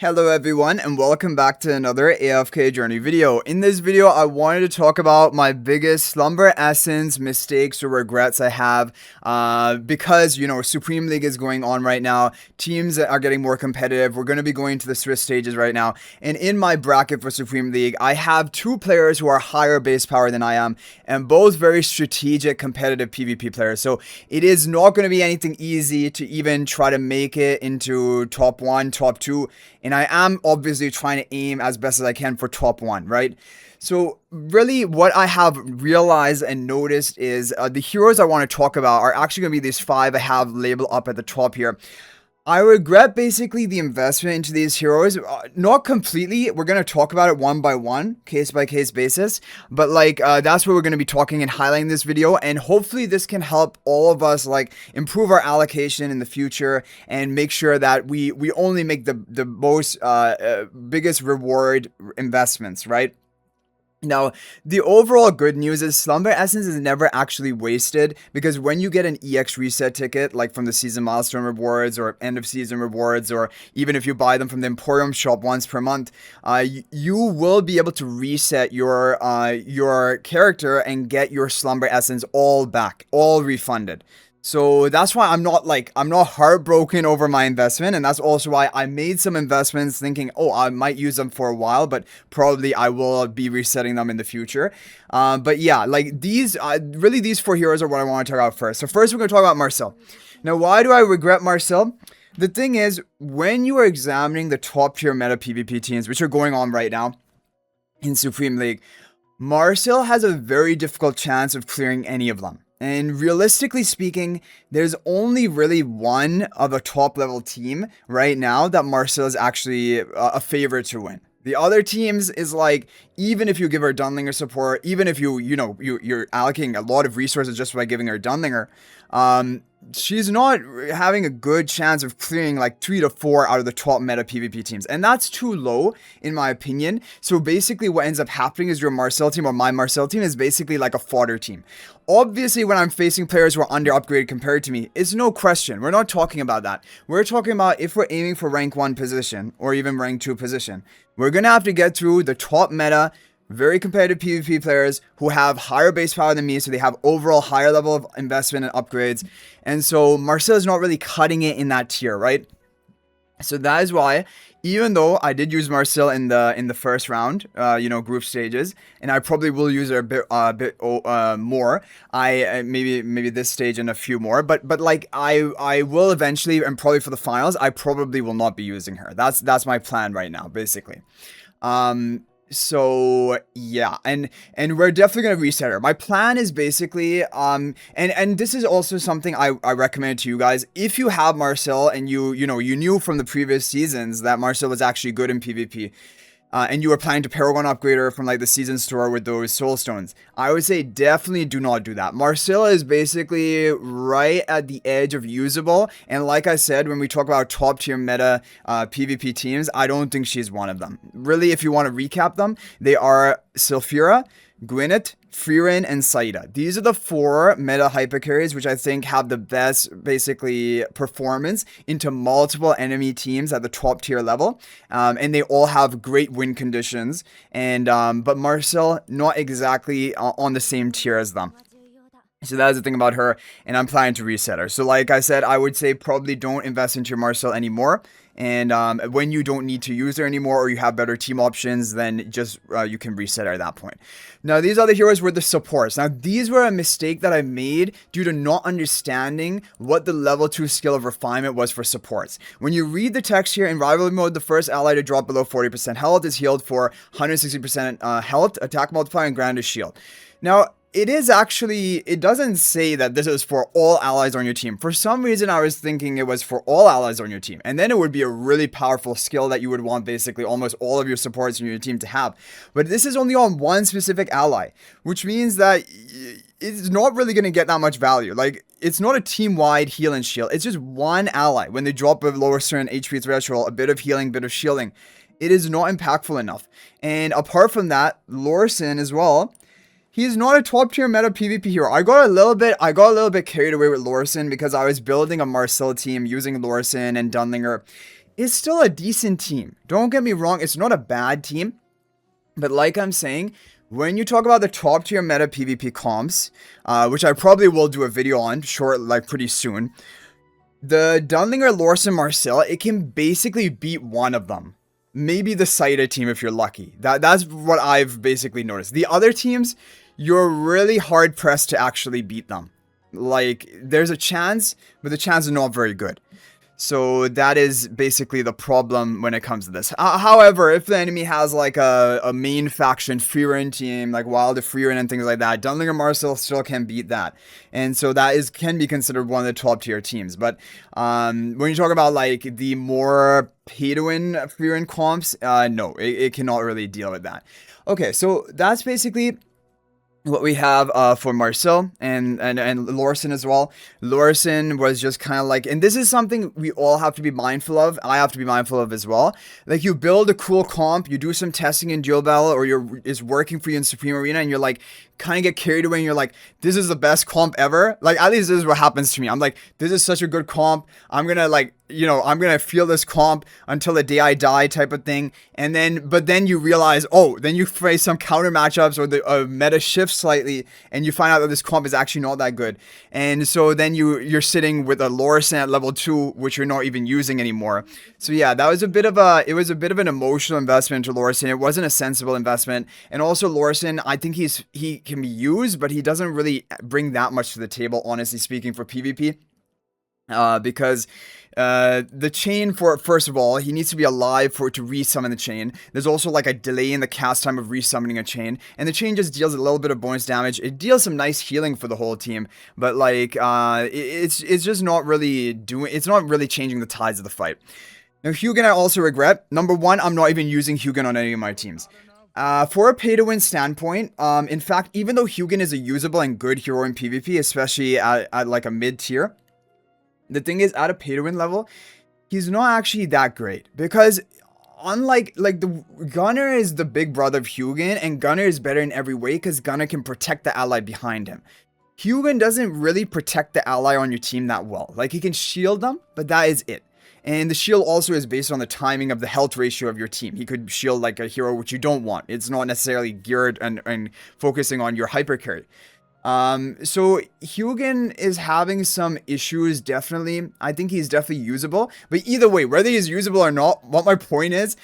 Hello everyone and welcome back to another AFK journey video. In this video I wanted to talk about my biggest Slumber Essence mistakes or regrets I have because Supreme League is going on right now. Teams are getting more competitive. We're going to be going to the Swiss stages right now, and in my bracket for Supreme League I have two players who are higher base power than I am, and both very strategic competitive PvP players. So it is not going to be anything easy to even try to make it into top 1, top 2. And I am obviously trying to aim as best as I can for top 1, right? So really what I have realized and noticed is the heroes I want to talk about are actually going to be these 5 I have labeled up at the top here. I regret basically the investment into these heroes, not completely. We're going to talk about it one by one, case by case basis, but that's what we're going to be talking and highlighting this video, and hopefully this can help all of us improve our allocation in the future and make sure that we only make the most biggest reward investments, right? Now, the overall good news is Slumber Essence is never actually wasted, because when you get an EX reset ticket, like from the season milestone rewards or end of season rewards, or even if you buy them from the Emporium shop once per month, you will be able to reset your character and get your Slumber Essence all back, all refunded. So that's why I'm not heartbroken over my investment, and that's also why I made some investments thinking, oh, I might use them for a while, but probably I will be resetting them in the future. But yeah, these 4 heroes are what I want to talk about first. So first we're going to talk about Marcille. Now, why do I regret Marcille? The thing is, when you are examining the top tier meta PvP teams, which are going on right now in Supreme League, Marcille has a very difficult chance of clearing any of them. And realistically speaking, there's only really one of a top level team right now that Marcille is actually a favorite to win. The other teams is even if you give her Dunlinger support, even if you're allocating a lot of resources just by giving her Dunlinger, she's not having a good chance of clearing 3 to 4 out of the top meta PvP teams, and that's too low in my opinion. So basically what ends up happening is your Marcille team, or my Marcille team, is basically like a fodder team. Obviously when I'm facing players who are under upgraded compared to me, it's no question, we're not talking about that. We're talking about if we're aiming for rank 1 position or even rank 2 position, we're gonna have to get through the top meta very competitive PvP players who have higher base power than me, so they have overall higher level of investment and upgrades. And so Marcille is not really cutting it in that tier, right? So that is why, even though I did use Marcille in the first round, group stages, and I probably will use her a bit more. Maybe this stage and a few more, but I will eventually, and probably for the finals, I probably will not be using her. That's my plan right now, basically. So yeah, and we're definitely gonna reset her. My plan is basically and this is also something I recommend to you guys. If you have Marcille and you knew from the previous seasons that Marcille was actually good in PvP, and you were planning to Paragon upgrade her from the season store with those soul stones, I would say definitely do not do that. Marcille is basically right at the edge of usable, and like I said, when we talk about top tier meta PvP teams, I don't think she's one of them. Really, if you want to recap them, they are Sylphira, Gwyneth, Frieren, and Saida. These are the 4 meta hyper carries which I think have the best basically performance into multiple enemy teams at the top tier level, and they all have great win conditions, and but Marcille not exactly on the same tier as them. So that's the thing about her, and I'm planning to reset her. So like I said, I would say probably don't invest into your Marcille anymore. And when you don't need to use her anymore, or you have better team options, then just you can reset her at that point. Now, these other heroes were the supports. Now, these were a mistake that I made due to not understanding what the level 2 skill of refinement was for supports. When you read the text here, in rivalry mode, the first ally to drop below 40% health is healed for 160% health, attack multiplier, and granted shield. Now, it doesn't say that this is for all allies on your team. For some reason, I was thinking it was for all allies on your team, and then it would be a really powerful skill that you would want basically almost all of your supports in your team to have. But this is only on one specific ally, which means that it's not really going to get that much value. It's not a team-wide heal and shield. It's just one ally. When they drop a lower certain HP threshold, a bit of healing, bit of shielding, it is not impactful enough. And apart from that, Lorsan as well, he's not a top tier meta PvP hero. I got a little bit carried away with Lorsan because I was building a Marcille team using Lorsan and Dunlinger. is still a decent team. Don't get me wrong, it's not a bad team. But like I'm saying, when you talk about the top tier meta PvP comps, which I probably will do a video on pretty soon, the Dunlinger, Lorsan, Marcille, it can basically beat one of them. Maybe the Saida team if you're lucky. That's what I've basically noticed. The other teams, you're really hard pressed to actually beat them. Like, there's a chance, but the chance is not very good. So that is basically the problem when it comes to this. However, if the enemy has like a main faction Freerin team, like Wild Freerin and things like that, Dunlinger Marcille still can beat that. And so that can be considered one of the top tier teams. But when you talk about like the more pay to win Freerin comps, no, it cannot really deal with that. Okay, so that's basically what we have for Marcille and Lorsan as well. Lorsan was just kind of like, and this is something we all have to be mindful of. I have to be mindful of as well. Like, you build a cool comp, you do some testing in duel battle, or it's working for you in Supreme Arena, and you're like, kind of get carried away, and you're like, this is the best comp ever. Like, at least this is what happens to me. I'm like, this is such a good comp. I'm gonna like, you know, I'm gonna feel this comp until the day I die type of thing. And but then you realize, oh, then you face some counter matchups, or the meta shifts slightly, and you find out that this comp is actually not that good. And so then you're sitting with a Lorsan at level 2, which you're not even using anymore. So yeah, that was a bit of an emotional investment into Lorsan. It wasn't a sensible investment. And also Lorsan, I think he can be used, but he doesn't really bring that much to the table, honestly speaking, for PvP. Because the chain, first of all, he needs to be alive for it to resummon the chain. There's also like a delay in the cast time of resummoning a chain, and the chain just deals a little bit of bonus damage. It deals some nice healing for the whole team, but like it's just not really changing the tides of the fight. Now, Hugin, I also regret. Number one, I'm not even using Hugin on any of my teams. For a pay-to-win standpoint, in fact, even though Hugin is a usable and good hero in PvP, especially at like a mid-tier, the thing is, at a pay-to-win level, he's not actually that great. Because unlike, like, the Gunner is the big brother of Hugin, and Gunner is better in every way because Gunner can protect the ally behind him. Hugin doesn't really protect the ally on your team that well. Like, he can shield them, but that is it. And the shield also is based on the timing of the health ratio of your team. He could shield like a hero which you don't want. It's not necessarily geared and focusing on your hyper carry. So Hugin is having some issues, definitely. I think he's definitely usable. But either way, whether he's usable or not, what my point is,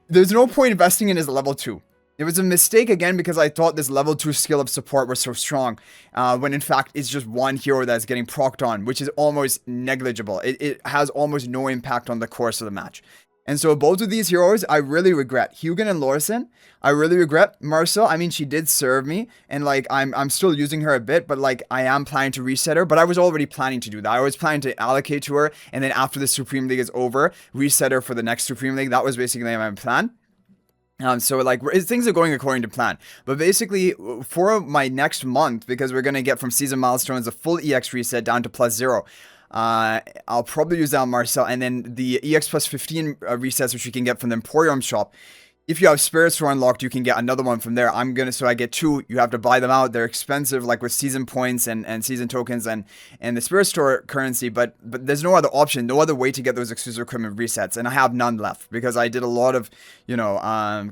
there's no point investing in his level 2. It was a mistake again because I thought this level 2 skill of support was so strong, when in fact it's just one hero that's getting procced on, which is almost negligible. It has almost no impact on the course of the match. And so both of these heroes, I really regret. Hugin and Lorsan, I really regret. Marcille, I mean, she did serve me, and like I'm still using her a bit, but like I am planning to reset her. But I was already planning to do that. I was planning to allocate to her, and then after the Supreme League is over, reset her for the next Supreme League. That was basically my plan. So like things are going according to plan, but basically for my next month, because we're going to get from season milestones a full EX reset down to +0, I'll probably use that on Marcille, and then the EX plus 15 resets, which you can get from the Emporium shop. If you have Spirit Store unlocked, you can get another one from there. So I get 2. You have to buy them out. They're expensive, like with season points and season tokens and the Spirit Store currency, but there's no other option, no other way to get those exclusive equipment resets, and I have none left because I did a lot of, you know,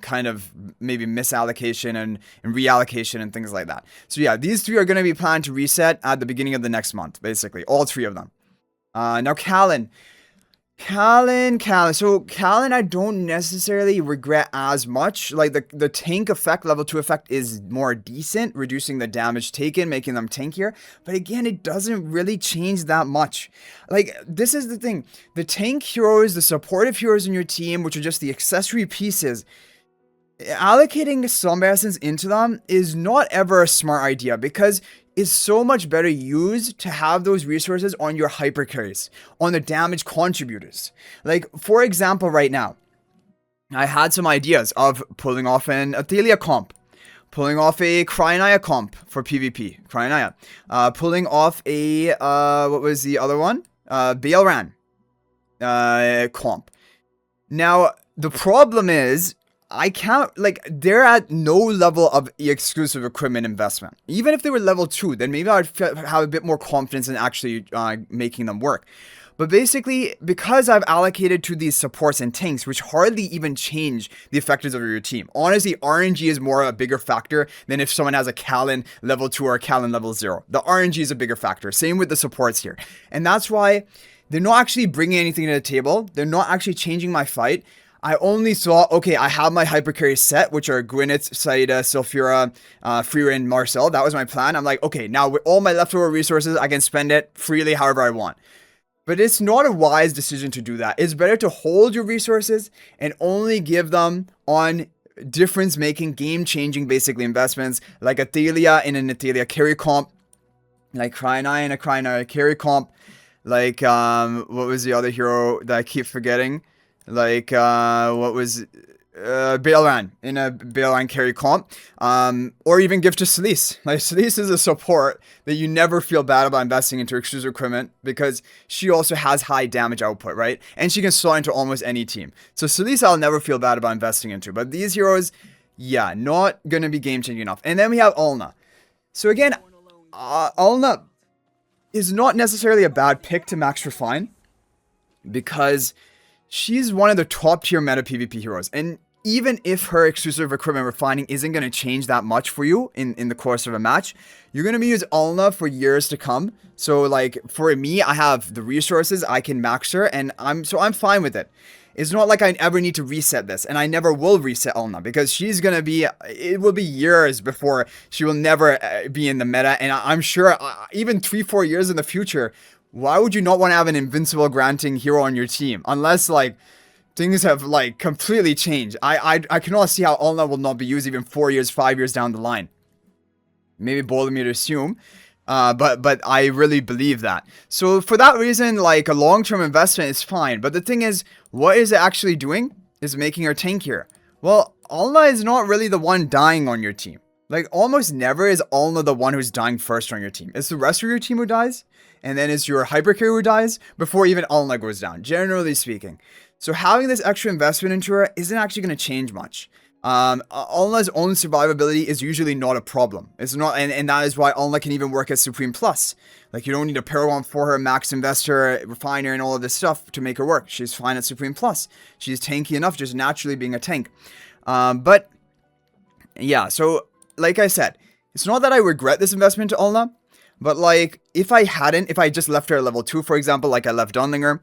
kind of maybe misallocation and reallocation and things like that. So yeah, these 3 are going to be planned to reset at the beginning of the next month, basically, all 3 of them. Now Callan. So Callan, I don't necessarily regret as much. Like the tank effect, level 2 effect is more decent, reducing the damage taken, making them tankier. But again, it doesn't really change that much. Like, this is the thing. The tank heroes, the supportive heroes in your team, which are just the accessory pieces, allocating Slumber Essence into them is not ever a smart idea, because it's so much better used to have those resources on your hyper carries, on the damage contributors. Like, for example, right now, I had some ideas of pulling off an Athelia comp, pulling off a Cryonaya comp for PvP, Cryonaya, pulling off a, what was the other one? Baelran comp. Now, the problem is, I can't, like, they're at no level of exclusive equipment investment. Even if they were level 2, then maybe I'd have a bit more confidence in actually making them work. But basically, because I've allocated to these supports and tanks, which hardly even change the effectiveness of your team. Honestly, RNG is more a bigger factor than if someone has a Callan level 2 or a Callan level 0. The RNG is a bigger factor. Same with the supports here. And that's why they're not actually bringing anything to the table. They're not actually changing my fight. I only thought, okay, I have my hyper carries set, which are Gwyneth, Saida, Sulfura, Freya, and Marcille. That was my plan. I'm like, okay, now with all my leftover resources, I can spend it freely however I want. But it's not a wise decision to do that. It's better to hold your resources and only give them on difference-making, game-changing, basically, investments, like Athalia in an Athalia carry comp, like Cryonai in a Cryonai carry comp, like, what was the other hero that I keep forgetting? Like, what was, Balran in a Balran carry comp, or even give to Celise. Like, Celise is a support that you never feel bad about investing into exclusive equipment because she also has high damage output, right? And she can slot into almost any team. So Celise I'll never feel bad about investing into, but these heroes, yeah, not gonna be game changing enough. And then we have Alna. So again, Alna is not necessarily a bad pick to max refine because she's one of the top tier meta PvP heroes. And even if her exclusive equipment refining isn't going to change that much for you in the course of a match, you're going to be using Alna for years to come. So like for me, I have the resources, I can max her, and I'm fine with it. It's not like I ever need to reset this, and I never will reset Alna because she's going to be, it will be years before she will never be in the meta. And I'm sure even 3-4 years in the future, why would you not want to have an invincible granting hero on your team? Unless, like, things have, like, completely changed. I cannot see how Alna will not be used even 4 years, 5 years down the line. Maybe bold of me to assume. But I really believe that. So, for that reason, like, a long-term investment is fine. But the thing is, what is it actually doing? Is making her tankier. Well, Alna is not really the one dying on your team. Like, almost never is Alna the one who's dying first on your team. It's the rest of your team who dies. And then it's your hyper carry who dies before even Alna goes down, generally speaking. So having this extra investment into her isn't actually going to change much. Alna's own survivability is usually not a problem. It's not, and that is why Alna can even work as Supreme Plus. Like, you don't need a Paragon for her, Max Investor, Refiner, and all of this stuff to make her work. She's fine at Supreme Plus. She's tanky enough, just naturally being a tank. But, yeah, so, like I said, it's not that I regret this investment to Alna. But, like, if I just left her at level 2, for example, like I left Dunlinger,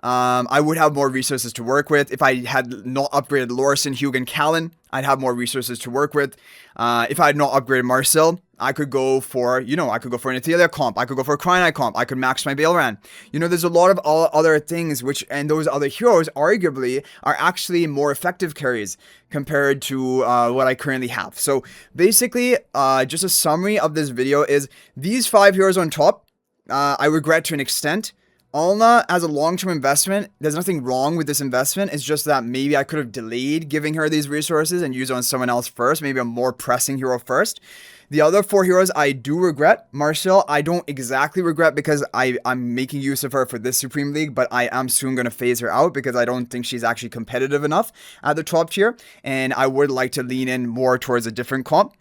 I would have more resources to work with. If I had not upgraded Lorsan, Hugin, Callan, I'd have more resources to work with. If I had not upgraded Marcille, I could go for, I could go for an Athalia comp. I could go for a Cryonai comp. I could max my Balran. There's a lot of other things and those other heroes arguably are actually more effective carries compared to what I currently have. So basically, just a summary of this video is these 5 heroes on top, I regret to an extent. Alna, as a long-term investment, there's nothing wrong with this investment. It's just that maybe I could have delayed giving her these resources and used it on someone else first. Maybe a more pressing hero first. The other 4 heroes I do regret. Marcille, I don't exactly regret because I'm making use of her for this Supreme League, but I am soon going to phase her out because I don't think she's actually competitive enough at the top tier, and I would like to lean in more towards a different comp.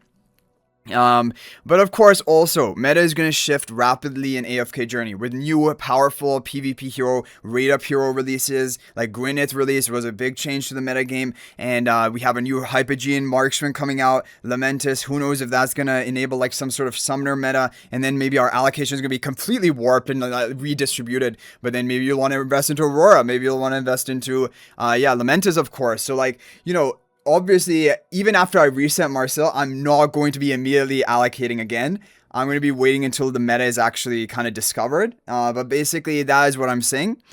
But of course also meta is going to shift rapidly in AFK Journey with new powerful PvP hero, rate up hero releases. Like Gwyneth release was a big change to the meta game, and we have a new Hypogean marksman coming out, Lamentis. Who knows if that's going to enable like some sort of summoner meta, and then maybe our allocation is going to be completely warped and redistributed. But then maybe you'll want to invest into Aurora, maybe you'll want to invest into Lamentis, of course. So like, obviously, even after I reset Marcille, I'm not going to be immediately allocating again. I'm going to be waiting until the meta is actually kind of discovered. But basically, that is what I'm saying.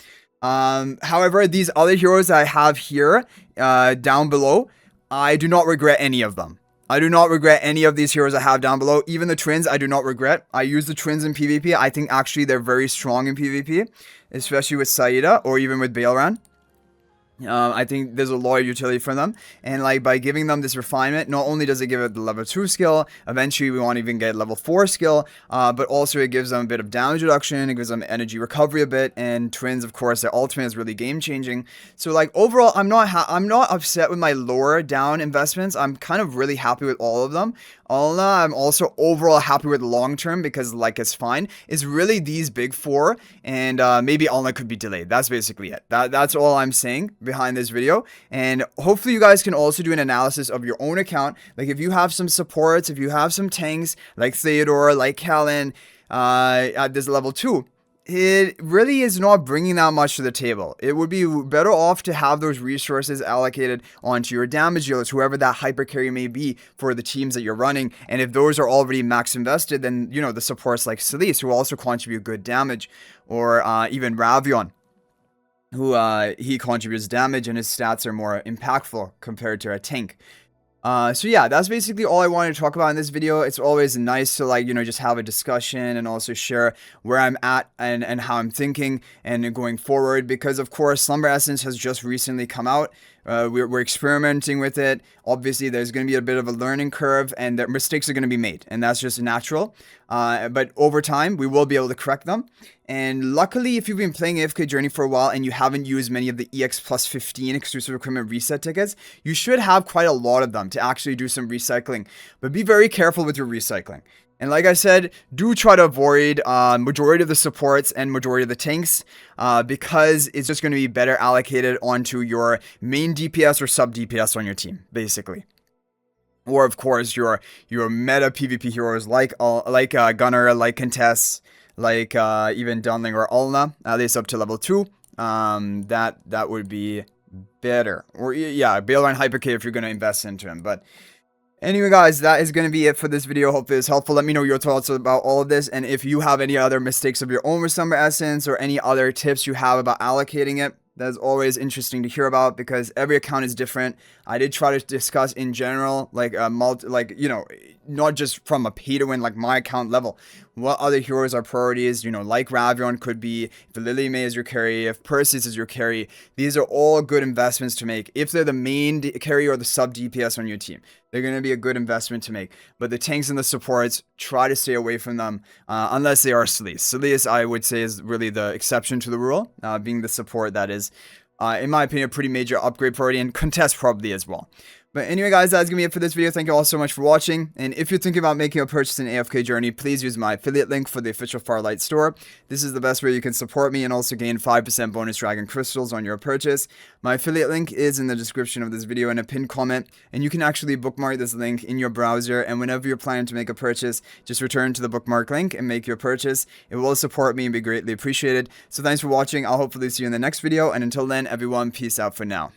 However, these other heroes I have here down below, I do not regret any of them. I do not regret any of these heroes I have down below. Even the twins, I do not regret. I use the twins in PvP. I think actually they're very strong in PvP, especially with Saida or even with Balran. I think there's a lot of utility for them, and like by giving them this refinement, not only does it give it the level 2 skill, eventually we want to even get level 4 skill, but also it gives them a bit of damage reduction, it gives them energy recovery a bit, and twins, of course, their ultimate is really game changing. So like overall, I'm not upset with my lower down investments. I'm kind of really happy with all of them. Alna, I'm also overall happy with long term because like it's fine. It's really these big four, and maybe Alna could be delayed. That's basically it. That's all I'm saying behind this video. And hopefully you guys can also do an analysis of your own account. Like if you have some supports, if you have some tanks like Theodore, like Callan, at this level 2. It really is not bringing that much to the table. It would be better off to have those resources allocated onto your damage dealers, whoever that hyper carry may be for the teams that you're running. And if those are already max invested, then, you know, the supports like Celise, who also contribute good damage, or even Ravion, who he contributes damage and his stats are more impactful compared to a tank. So yeah, that's basically all I wanted to talk about in this video. It's always nice to like, you know, just have a discussion and also share where I'm at and how I'm thinking and going forward, because of course Slumber Essence has just recently come out. We're experimenting with it. Obviously, there's going to be a bit of a learning curve and the mistakes are going to be made, and that's just natural. But over time, we will be able to correct them. And luckily, if you've been playing AFK Journey for a while and you haven't used many of the EX plus 15 exclusive equipment reset tickets, you should have quite a lot of them to actually do some recycling. But be very careful with your recycling. And like I said, do try to avoid majority of the supports and majority of the tanks, because it's just going to be better allocated onto your main DPS or sub DPS on your team, basically. Or of course your meta PvP heroes like Gunner, like Contest, like even Dunling or Alna, at least up to level 2. That would be better. Or yeah, bail on Hypercave if you're going to invest into him, but. Anyway guys, that is going to be it for this video. Hopefully it's helpful. Let me know your thoughts about all of this, and if you have any other mistakes of your own with Slumber Essence or any other tips you have about allocating it. That's always interesting to hear about because every account is different. I did try to discuss in general, like you know, not just from a pay to win, like my account level. What other heroes are priorities? You know, like Ravion could be, if Lily May is your carry, if Perseus is your carry. These are all good investments to make. If they're the main carry or the sub DPS on your team, they're going to be a good investment to make. But the tanks and the supports, try to stay away from them unless they are Celise. Celise, I would say, is really the exception to the rule, being the support that is, in my opinion, a pretty major upgrade priority, and Contest probably as well. But anyway, guys, that's going to be it for this video. Thank you all so much for watching. And if you're thinking about making a purchase in AFK Journey, please use my affiliate link for the official Farlight store. This is the best way you can support me and also gain 5% bonus Dragon Crystals on your purchase. My affiliate link is in the description of this video in a pinned comment. And you can actually bookmark this link in your browser. And whenever you're planning to make a purchase, just return to the bookmark link and make your purchase. It will support me and be greatly appreciated. So thanks for watching. I'll hopefully see you in the next video. And until then, everyone, peace out for now.